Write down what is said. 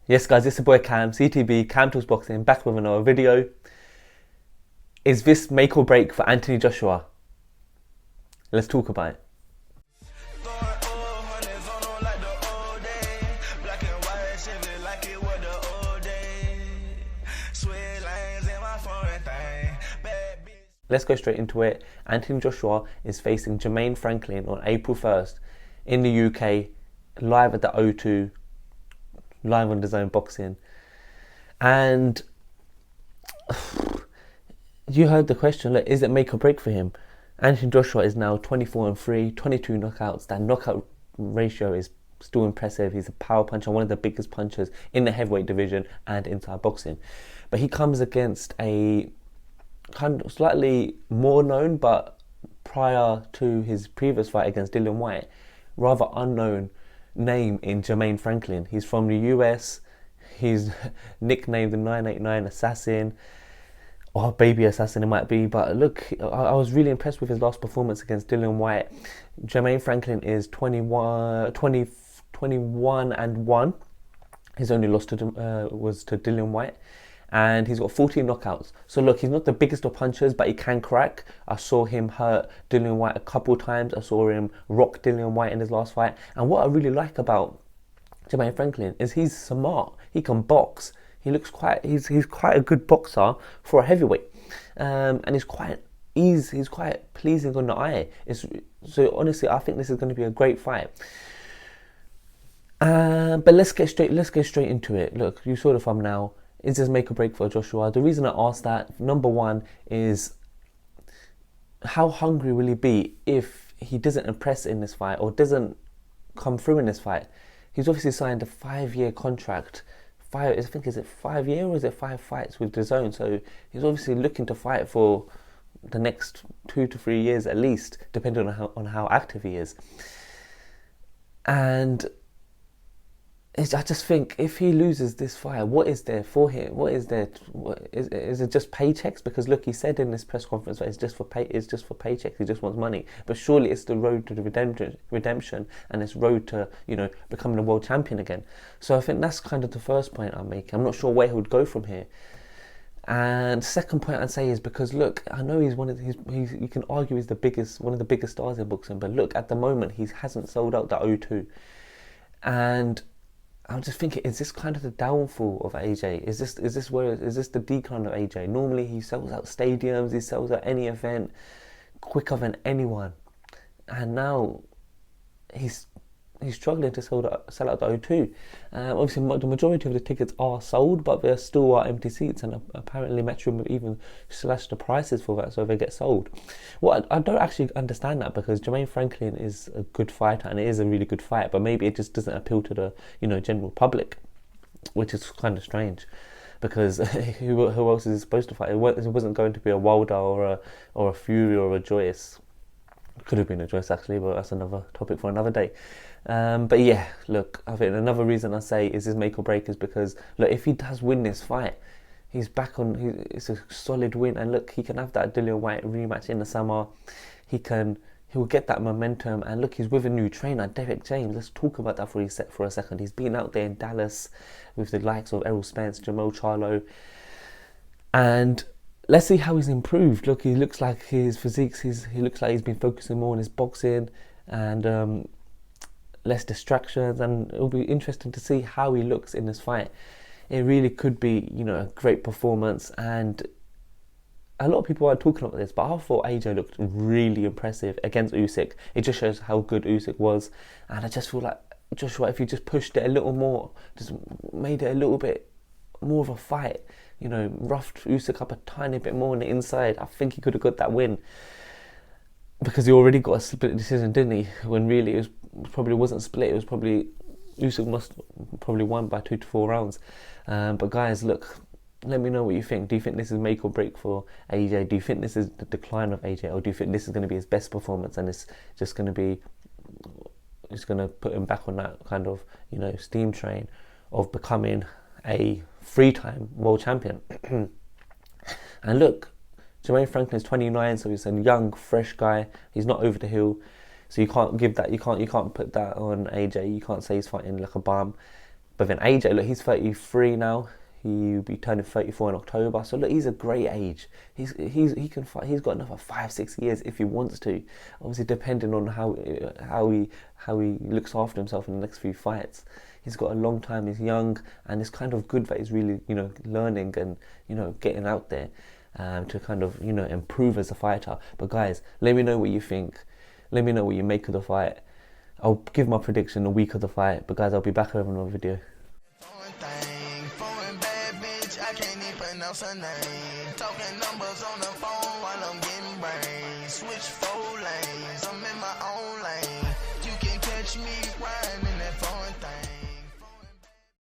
Yes guys, it's your boy Cam, CTB, Cam Talks Boxing, back with another video. Is this make or break for Anthony Joshua? Let's talk about it. Let's go straight into it. Anthony Joshua is facing Jermain Franklin on April 1st in the UK, live at the O2, live on DAZN Boxing. And you heard the question, look, is it make or break for him? Anthony Joshua is now 24-3, 22 knockouts. That knockout ratio is still impressive. He's a power puncher, one of the biggest punchers in the heavyweight division and inside boxing. But he comes against a kind of slightly more known, but prior to his previous fight against Dillian Whyte, rather unknown name in Jermain Franklin. He's from the US. He's nicknamed the 989 Assassin, or Baby Assassin it might be. But look, I was really impressed with his last performance against Dillian Whyte. Jermain Franklin is 21-1. His only loss to was to Dillian Whyte, and he's got 14 knockouts. So look, he's not the biggest of punchers, but he can crack. I saw him hurt Dillian Whyte a couple times. I saw him rock Dillian Whyte in his last fight. And what I really like about Jermain Franklin is he's smart. He can box. He looks he's quite a good boxer for a heavyweight, and he's quite pleasing on the eye. So honestly, I think this is going to be a great fight. But let's get straight into it. Look, you saw the thumbnail. Is this make or break for Joshua? The reason I asked that, number one, is how hungry will he be if he doesn't impress in this fight or doesn't come through in this fight? He's obviously signed a 5-year contract. I think, is it 5 years or is it 5 fights with DAZN? So he's obviously looking to fight for the next 2 to 3 years at least, depending on how active he is. And I just think if he loses this fight, what is there for him? Is it just paychecks? Because look, he said in this press conference that it's just for paychecks. He just wants money. But surely it's the road to the redemption, and it's road to becoming a world champion again. So I think that's kind of the first point I'm making. I'm not sure where he would go from here. And second point I'd say is because look, I know he's you can argue he's one of the biggest stars in boxing, but look, at the moment he hasn't sold out the O2, and I'm just thinking, is this kind of the downfall of AJ? Is this the decline of AJ? Normally he sells out stadiums, he sells out any event quicker than anyone, and now he's struggling to sell out the O2. Obviously, the majority of the tickets are sold, but there still are empty seats, and apparently Metro have even slashed the prices for that so they get sold. Well, I don't actually understand that, because Jermain Franklin is a good fighter, and it is a really good fight, but maybe it just doesn't appeal to the general public, which is kind of strange. Because who else is supposed to fight? It wasn't going to be a Wilder or a Fury or a Joyce. Could have been a Joyce actually, but that's another topic for another day. But yeah, look, I think another reason I say is his make or break is because look, if he does win this fight, he's back on. It's a solid win, and look, he can have that Dillian Whyte rematch in the summer. He'll get that momentum, and look, he's with a new trainer, Derek James. Let's talk about that for a second. He's been out there in Dallas with the likes of Errol Spence, Jamal Charlo, and let's see how he's improved. Look, he looks like his physique. He looks like he's been focusing more on his boxing and less distractions. And it'll be interesting to see how he looks in this fight. It really could be, a great performance. And a lot of people are talking about this, but I thought AJ looked really impressive against Usyk. It just shows how good Usyk was, and I just feel like Joshua, if he just pushed it a little more, just made it a little bit more of a fight, roughed Usyk up a tiny bit more on the inside, I think he could have got that win. Because he already got a split decision, didn't he? When really it probably wasn't split. It was probably Usyk must probably won by 2 to 4 rounds. But guys, look, let me know what you think. Do you think this is make or break for AJ? Do you think this is the decline of AJ, or do you think this is going to be his best performance, and it's just going to be, it's going to put him back on that kind of steam train of becoming a 3-time world champion? And look, Jermain Franklin is 29, so he's a young, fresh guy. He's not over the hill, so you can't give that. You can't put that on AJ. You can't say he's fighting like a bum. But then AJ, look, he's 33 now. He'll be turning 34 in October. So look, he's a great age. He can fight. He's got another 5-6 years if he wants to. Obviously, depending on how he looks after himself in the next few fights. He's got a long time. He's young, and it's kind of good that he's really learning and getting out there to kind of improve as a fighter. But guys, let me know what you think. Let me know what you make of the fight. I'll give my prediction a week of the fight. But guys, I'll be back over another video. Her name. Talking numbers on the phone while I'm getting brains. Switch 4 lanes.